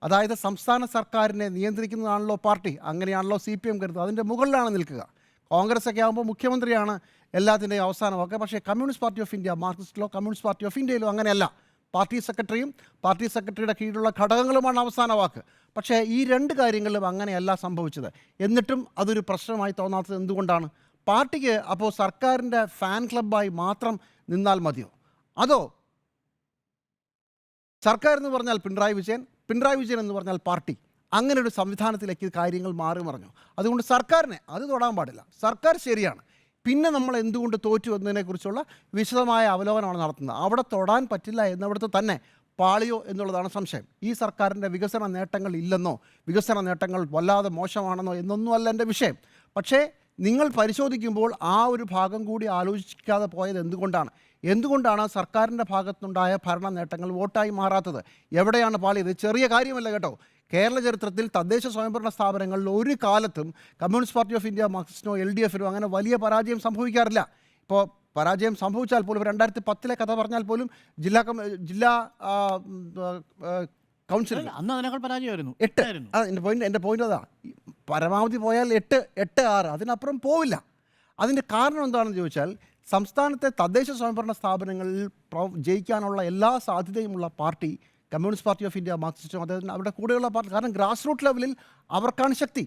അതായത് സംസ്ഥാന സർക്കാരിനെ നിയന്ത്രിക്കുന്നതാണല്ലോ പാർട്ടി, അങ്ങനെയാണല്ലോ CPM കരുതുന്നത്. അതിൻ്റെ മുകളിലാണ് നിൽക്കുക. കോൺഗ്രസ് ഒക്കെ ആകുമ്പോൾ മുഖ്യമന്ത്രിയാണ് എല്ലാത്തിൻ്റെയും അവസാനമൊക്കെ. പക്ഷേ കമ്മ്യൂണിസ്റ്റ് പാർട്ടി ഓഫ് ഇന്ത്യ, മാർക്സിസ്റ്റിലോ കമ്മ്യൂണിസ്റ്റ് പാർട്ടി ഓഫ് ഇന്ത്യയിലോ അങ്ങനെയല്ല. പാർട്ടി സെക്രട്ടറിയും പാർട്ടി സെക്രട്ടറിയുടെ കീഴിലുള്ള ഘടകങ്ങളുമാണ് അവസാന വാക്ക്. പക്ഷേ ഈ രണ്ട് കാര്യങ്ങളിലും അങ്ങനെയല്ല സംഭവിച്ചത്. എന്നിട്ടും അതൊരു പ്രശ്നമായി തോന്നാത്തത് എന്തുകൊണ്ടാണ്? പാർട്ടിക്ക് അപ്പോൾ സർക്കാരിൻ്റെ ഫാൻ ക്ലബ്ബായി മാത്രം നിന്നാൽ മതിയോ? അതോ സർക്കാർ എന്ന് പറഞ്ഞാൽ പിണറായി വിജയൻ എന്ന് പറഞ്ഞാൽ പാർട്ടി, അങ്ങനെ ഒരു സംവിധാനത്തിലേക്ക് കാര്യങ്ങൾ മാറി മറിഞ്ഞു. അതുകൊണ്ട് സർക്കാരിനെ അത് തൊടാൻ പാടില്ല. സർക്കാർ ശരിയാണ്, പിന്നെ നമ്മൾ എന്തുകൊണ്ട് തോറ്റു എന്നതിനെക്കുറിച്ചുള്ള വിശദമായ അവലോകനമാണ് നടത്തുന്നത്. അവിടെ തൊടാൻ പറ്റില്ല എന്നിടത്ത് തന്നെ പാളിയോ എന്നുള്ളതാണ് സംശയം. ഈ സർക്കാരിൻ്റെ വികസന നേട്ടങ്ങൾ ഇല്ലെന്നോ വികസന നേട്ടങ്ങൾ വല്ലാതെ മോശമാണെന്നോ എന്നൊന്നുമല്ല എൻ്റെ വിഷയം. പക്ഷേ നിങ്ങൾ പരിശോധിക്കുമ്പോൾ ആ ഒരു ഭാഗം കൂടി ആലോചിക്കാതെ പോയത് എന്തുകൊണ്ടാണ് സർക്കാരിൻ്റെ ഭാഗത്തുനിന്നുണ്ടായ ഭരണ നേട്ടങ്ങൾ വോട്ടായി മാറാത്തത്? എവിടെയാണ് പാളിയത്? ചെറിയ കാര്യമല്ല കേട്ടോ. കേരള ചരിത്രത്തിൽ തദ്ദേശ സ്വയംഭരണ സ്ഥാപനങ്ങളിൽ ഒരു കാലത്തും കമ്മ്യൂണിസ്റ്റ് പാർട്ടി ഓഫ് ഇന്ത്യ, മാർക്സിസ്റ്റിനോ LDFനോ അങ്ങനെ വലിയ പരാജയം സംഭവിക്കാറില്ല. ഇപ്പോൾ പരാജയം സംഭവിച്ചാൽ പോലും 2010 കഥ പറഞ്ഞാൽ പോലും ജില്ലാ കൗൺസിൽ അന്ന് അതിനേക്കാൾ പരാജയമായിരുന്നു. 8. എൻ്റെ പോയിന്റ് അതാ, പരമാവധി പോയാൽ 8-6, അതിനപ്പുറം പോവില്ല. അതിൻ്റെ കാരണം എന്താണെന്ന് ചോദിച്ചാൽ, സംസ്ഥാനത്തെ തദ്ദേശ സ്വയംഭരണ സ്ഥാപനങ്ങളിൽ ജയിക്കാനുള്ള എല്ലാ സാധ്യതയുമുള്ള party communist party of India, മാർക്സിസ്റ്റും, അദ്ദേഹത്തിന് അവരുടെ കൂടെയുള്ള പാർട്ടി. കാരണം ഗ്രാസ് റൂട്ട് ലെവലിൽ അവർക്കാണ് ശക്തി.